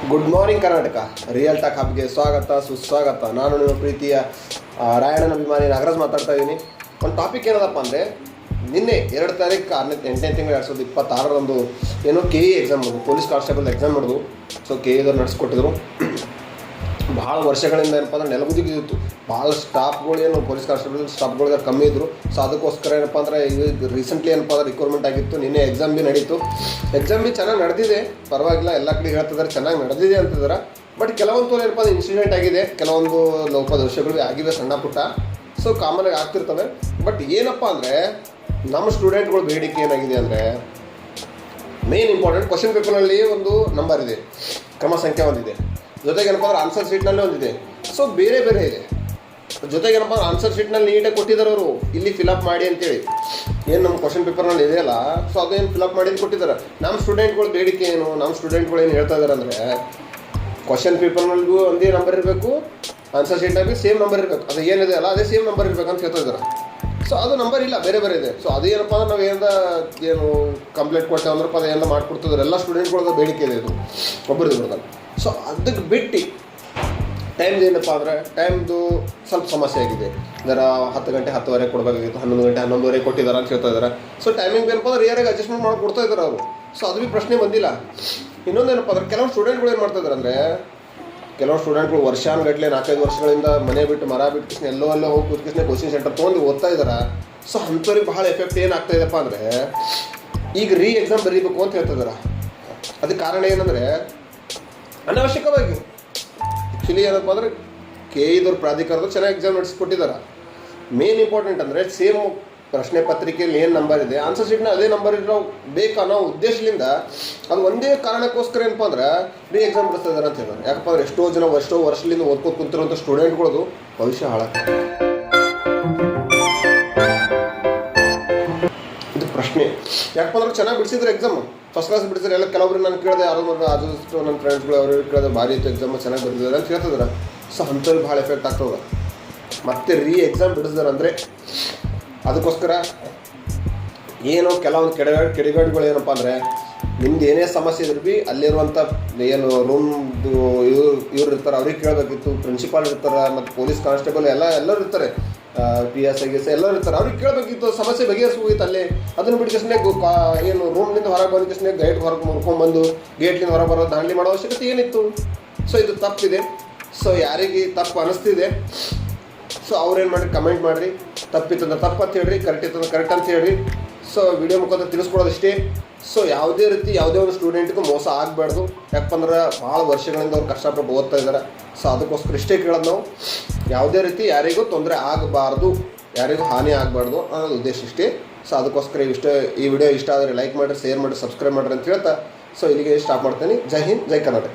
Good morning Karnataka real talk ಹಬ್ಗೆ ಸ್ವಾಗತ ಸುಸ್ವಾಗತ. ನಾನು ನಿಮ್ಮ ಪ್ರೀತಿಯ ರಾಯಣ್ಣನ ಅಭಿಮಾನಿ ನಾಗರಾಜ್ ಮಾತಾಡ್ತಾ ಇದ್ದೀನಿ. ಒಂದು ಟಾಪಿಕ್ ಏನದಪ್ಪ ಅಂದರೆ, ನಿನ್ನೆ 2 ತಾರೀಕು 8ನೇ ತಿಂಗಳು 2026 ಏನೋ KE ಎಕ್ಸಾಮ್ ಮಾಡೋದು, ಪೊಲೀಸ್ ಕಾನ್ಸ್ಟೇಬಲ್ ಎಕ್ಸಾಮ್ ಮಾಡೋದು. ಸೊ KEದವ್ರು ನಡೆಸ್ಕೊಟ್ಟಿದ್ರು. ಭಾಳ ವರ್ಷಗಳಿಂದ ಏನಪ್ಪ ಅಂದ್ರೆ ನೆಲಗುದಿಗಿತ್ತು. ಭಾಳ ಸ್ಟಾಫ್ಗಳು ಏನು ಪೊಲೀಸ್ ಕಾನ್ಸ್ಟೇಬಲ್ ಸ್ಟಾಫ್ಗಳಿಗೆ ಕಮ್ಮಿ ಇದ್ದರು. ಸೊ ಅದಕ್ಕೋಸ್ಕರ ಏನಪ್ಪ ಅಂದರೆ ಈಗ ರೀಸೆಂಟ್ಲಿ ಏನಪ್ಪ ಅಂದ್ರೆ ರಿಕ್ವೈರ್ಮೆಂಟ್ ಆಗಿತ್ತು. ನಿನ್ನೆ ಎಕ್ಸಾಮ್ ಭೀ ನಡೀತು. ಎಕ್ಸಾಮ್ ಭೀ ಚೆನ್ನಾಗಿ ನಡೆದಿದೆ, ಪರವಾಗಿಲ್ಲ. ಎಲ್ಲ ಕಡೆ ಹೇಳ್ತಿದ್ದಾರೆ ಚೆನ್ನಾಗಿ ನಡೆದಿದೆ ಅಂತಿದ್ದಾರೆ. ಬಟ್ ಕೆಲವೊಂದು ಏನಪ್ಪ ಅಂದ್ರೆ ಇನ್ಸಿಡೆಂಟ್ ಆಗಿದೆ, ಕೆಲವೊಂದು ಲೋಪದೋಷಗಳು ಆಗಿವೆ ಸಣ್ಣ ಪುಟ್ಟ. ಸೊ ಕಾಮನಾಗಿ ಆಗ್ತಿರ್ತವೆ. ಬಟ್ ಏನಪ್ಪ ಅಂದರೆ ನಮ್ಮ ಸ್ಟೂಡೆಂಟ್ಗಳು ಬೇಡಿಕೆ ಏನಾಗಿದೆ ಅಂದರೆ, ಮೇನ್ ಇಂಪಾರ್ಟೆಂಟ್ ಕ್ವಶನ್ ಪೇಪರ್ನಲ್ಲಿ ಒಂದು ನಂಬರ್ ಇದೆ, ಕ್ರಮ ಸಂಖ್ಯೆ ಒಂದಿದೆ. ಜೊತೆಗೆ ಏನಪ್ಪ ಅಂದ್ರೆ ಆನ್ಸರ್ ಶೀಟ್ನಲ್ಲಿ ಒಂದಿದೆ. ಸೊ ಬೇರೆ ಬೇರೆ ಇದೆ. ಜೊತೆಗೆ ಏನಪ್ಪ ಅಂದ್ರೆ ಆನ್ಸರ್ ಶೀಟ್ನಲ್ಲಿ ನೀಟಾಗಿ ಕೊಟ್ಟಿದ್ದಾರೆ ಅವರು, ಇಲ್ಲಿ ಫಿಲಪ್ ಮಾಡಿ ಅಂತೇಳಿ. ಏನು ನಮ್ಮ ಕ್ವಶನ್ ಪೇಪರ್ನಲ್ಲಿ ಇದೆಯಲ್ಲ, ಸೊ ಅದೇನು ಫಿಲಪ್ ಮಾಡಿ ಅಂತ ಕೊಟ್ಟಿದ್ದಾರೆ. ನಮ್ಮ ಸ್ಟೂಡೆಂಟ್ಗಳು ಬೇಡಿಕೆ ಏನು, ನಮ್ಮ ಸ್ಟೂಡೆಂಟ್ಗಳು ಏನು ಹೇಳ್ತಾ ಇದ್ದಾರೆ ಅಂದರೆ, ಕ್ವಶನ್ ಪೇಪರ್ನಲ್ಲಿಗೂ ಒಂದೇ ನಂಬರ್ ಇರಬೇಕು, ಆನ್ಸರ್ ಶೀಟ್ನಾಗಿ ಸೇಮ್ ನಂಬರ್ ಇರಬೇಕು. ಅದು ಏನಿದೆ ಅಲ್ಲ ಅದೇ ಸೇಮ್ ನಂಬರ್ ಇರಬೇಕು ಅಂತ ಹೇಳ್ತಾ ಇದ್ದಾರೆ. ಸೊ ಅದು ನಂಬರ್ ಇಲ್ಲ, ಬೇರೆ ಬೇರೆ ಇದೆ. ಸೊ ಅದೇನಪ್ಪ ಅಂದ್ರೆ ನಾವು ಏನು ಕಂಪ್ಲೇಂಟ್ ಕೊಟ್ಟೆ ಅಂದ್ರೆ ಅದೇನೆಲ್ಲ ಮಾಡಿಕೊಡ್ತಿದ್ದಾರೆ. ಎಲ್ಲ ಸ್ಟೂಡೆಂಟ್ಗಳದ್ದು ಬೇಡಿಕೆ ಇದೆ, ಇದು ಒಬ್ಬರದ್ದು ಬಿಡೋದಲ್ಲ. ಸೊ ಅದಕ್ಕೆ ಬಿಟ್ಟು ಟೈಮ್ದು ಏನಪ್ಪ ಅಂದರೆ, ಟೈಮ್ದು ಸ್ವಲ್ಪ ಸಮಸ್ಯೆ ಆಗಿದೆ. ಇದರ 10 ಗಂಟೆ 10:30 ಕೊಡಬೇಕಾಗಿತ್ತು, 11 ಗಂಟೆ 11:30 ಕೊಟ್ಟಿದ್ದಾರೆ ಅಂತ ಹೇಳ್ತಾ ಇದ್ದಾರೆ. ಸೊ ಟೈಮಿಂಗ್ ಏನಪ್ಪ ಅಂದ್ರೆ ರಿಯರಾಗಿ ಅಡ್ಜಸ್ಟ್ಮೆಂಟ್ ಮಾಡಿ ಕೊಡ್ತಾ ಇದ್ದಾರೆ ಅವರು. ಸೊ ಅದು ಭೀ ಪ್ರಶ್ನೆ ಬಂದಿಲ್ಲ. ಇನ್ನೊಂದೇನಪ್ಪ ಅಂದ್ರೆ, ಕೆಲವು ಸ್ಟೂಡೆಂಟ್ಗಳು ಏನು ಮಾಡ್ತಾ ಇದ್ದಾರೆ ಅಂದರೆ, ಕೆಲವು ಸ್ಟೂಡೆಂಟ್ಗಳು ವರ್ಷಾನುಗಟ್ಟಲೆ 4-5 ವರ್ಷಗಳಿಂದ ಮನೆ ಬಿಟ್ಟು ಮರ ಬಿಟ್ಟು ಕಿಸ್ನೆ ಎಲ್ಲೋ ಹೋಗಿ ಕೂತ್ಕಿಸ್ನೆ ಕೋಚಿಂಗ್ ಸೆಂಟರ್ ತೊಗೊಂಡು ಓದ್ತಾ ಇದ್ದಾರೆ. ಸೊ ಅಂಥವ್ರಿಗೆ ಭಾಳ ಎಫೆಕ್ಟ್ ಏನಾಗ್ತಾ ಇದೆಯಪ್ಪ ಅಂದರೆ, ಈಗ ಎಕ್ಸಾಮ್ ಬರೀಬೇಕು ಅಂತ ಹೇಳ್ತಿದ್ದಾರೆ. ಅದಕ್ಕೆ ಕಾರಣ ಏನಂದರೆ, ಅನಾವಶ್ಯಕವಾಗಿ ಆ್ಯಕ್ಚುಲಿ ಏನಪ್ಪ ಅಂದರೆ KEದವ್ರು ಪ್ರಾಧಿಕಾರದವ್ರು ಚೆನ್ನಾಗಿ ಎಕ್ಸಾಮ್ ನಡೆಸಿಕೊಟ್ಟಿದ್ದಾರೆ. ಮೇನ್ ಇಂಪಾರ್ಟೆಂಟ್ ಅಂದರೆ, ಸೇಮ್ ಪ್ರಶ್ನೆ ಪತ್ರಿಕೆಯಲ್ಲಿ ಏನು ನಂಬರ್ ಇದೆ, ಆನ್ಸರ್ ಶೀಟ್ನ ಅದೇ ನಂಬರ್ ಇರೋ ಬೇಕನ್ನೋ ಉದ್ದೇಶದಿಂದ, ಅದು ಒಂದೇ ಕಾರಣಕ್ಕೋಸ್ಕರ ಏನಪ್ಪ ಅಂದ್ರೆ ಎಕ್ಸಾಮ್ ನಡೆಸ್ತಾ ಇದ್ದಾರೆ ಅಂತ ಹೇಳಿದ್ರು. ಯಾಕಪ್ಪ ಅಂದ್ರೆ ಎಷ್ಟೋ ವರ್ಷದಿಂದ ಓದ್ಕೋತ ಕುಂತಿರೋಂಥ ಸ್ಟೂಡೆಂಟ್ಗಳದು ಭವಿಷ್ಯ ಹಾಳಾಗ್ತದೆ. ಇದು ಪ್ರಶ್ನೆ. ಯಾಕಪ್ಪ ಅಂದ್ರೆ ಚೆನ್ನಾಗಿ ಬಿಡಿಸಿದ್ರೆ ಎಕ್ಸಾಮ್, ಫಸ್ಟ್ ಕ್ಲಾಸ್ ಬಿಡಿಸಿದ್ರೆ. ಎಲ್ಲ ಕೆಲವರು ನಾನು ಕೇಳಿದೆ, ಆದಷ್ಟು ನನ್ನ ಫ್ರೆಂಡ್ಸ್ಗಳು ಅವ್ರಿಗೆ ಕೇಳಿದ್ರೆ ಭಾರಿ ಇತ್ತು ಎಕ್ಸಾಮ್, ಚೆನ್ನಾಗಿ ಬರ್ತಿದ್ದಾರೆ ಅಂತ ಹೇಳ್ತಿದ್ದಾರೆ. ಸೊ ಅಂಥವ್ರಿಗೆ ಭಾಳ ಎಫೆಕ್ಟ್ ಆಗ್ತದೆ. ಮತ್ತೆ ಎಕ್ಸಾಮ್ ಬಿಡಿಸಿದಾರೆ ಅಂದರೆ ಅದಕ್ಕೋಸ್ಕರ ಏನೋ ಕೆಲವೊಂದು ಕೆಡಿಗಾಡುಗಳು ಏನಪ್ಪ ಅಂದರೆ, ನಿಮ್ದು ಏನೇ ಸಮಸ್ಯೆ ಇದ್ರು ಭೀ ಅಲ್ಲಿರುವಂಥ ಏನು ರೂಮ್ದು ಇವ್ರು ಇರ್ತಾರೆ, ಅವ್ರಿಗೆ ಕೇಳಬೇಕಿತ್ತು. ಪ್ರಿನ್ಸಿಪಾಲ್ ಇರ್ತಾರೆ, ಮತ್ತು ಪೊಲೀಸ್ ಕಾನ್ಸ್ಟೇಬಲ್ ಎಲ್ಲರೂ ಇರ್ತಾರೆ, PSI ಎಲ್ಲರೂ ಇರ್ತಾರೆ, ಅವ್ರಿಗೆ ಕೇಳಬೇಕಿತ್ತು. ಸಮಸ್ಯೆ ಬಗೆಹರಿಸ್ಬೋಗಿತ್ತು ಅಲ್ಲೇ. ಅದನ್ನು ಬಿಟ್ಟು ಏನು ರೂಮ್ನಿಂದ ಹೊರಗೆ ಬಂದ ಕೃಷ್ಣ ಗೇಟ್ ಹೊರಗೆ ಮುರ್ಕೊಂಡ್ಬಂದು ಗೇಟ್ಲಿಂದ ಹೊರಗೆ ಬರೋದು ದಾಂಡ್ಲಿ ಮಾಡೋ ಅವಶ್ಯಕತೆ ಏನಿತ್ತು? ಸೊ ಇದು ತಪ್ಪಿದೆ. ಸೊ ಯಾರಿಗೆ ತಪ್ಪು ಅನ್ನಿಸ್ತಿದೆ, ಸೊ ಅವ್ರೇನು ಮಾಡಿರಿ, ಕಮೆಂಟ್ ಮಾಡಿರಿ. ತಪ್ಪಿತ್ತಂದ್ರೆ ತಪ್ಪು ಅಂತ ಹೇಳ್ರಿ, ಕರೆಕ್ಟ್ ಇತ್ತಂದ್ರೆ ಕರೆಕ್ಟ್ ಅಂತ ಹೇಳ್ರಿ. ಸೊ ವಿಡಿಯೋ ಮುಖಾಂತರ ತಿಳಿಸ್ಕೊಡೋದಿಷ್ಟೇ. ಸೊ ಯಾವುದೇ ಒಂದು ಸ್ಟೂಡೆಂಟ್ಗೂ ಮೋಸ ಆಗಬಾರ್ದು. ಯಾಕಂದ್ರೆ ಭಾಳ ವರ್ಷಗಳಿಂದ ಅವ್ರು ಕಷ್ಟಪಟ್ಟು ಓದ್ತಾ ಇದ್ದಾರೆ. ಸೊ ಅದಕ್ಕೋಸ್ಕರ ಇಷ್ಟೇ ಕೇಳೋದು ನಾವು, ಯಾವುದೇ ರೀತಿ ಯಾರಿಗೂ ತೊಂದರೆ ಆಗಬಾರ್ದು, ಯಾರಿಗೂ ಹಾನಿ ಆಗಬಾರ್ದು ಅನ್ನೋದು ಉದ್ದೇಶ ಇಷ್ಟೇ. ಸೊ ಅದಕ್ಕೋಸ್ಕರ ಈ ವಿಡಿಯೋ ಇಷ್ಟ ಆದರೆ ಲೈಕ್ ಮಾಡಿರಿ, ಶೇರ್ ಮಾಡಿರಿ, ಸಬ್ಸ್ಕ್ರೈಬ್ ಮಾಡಿರಿ ಅಂತ ಹೇಳ್ತಾ ಸೊ ಇಲ್ಲಿಗೆ ಸ್ಟಾಪ್ ಮಾಡ್ತೀನಿ. ಜೈ ಹಿಂದ್, ಜೈ ಕರ್ನಾಟಕ.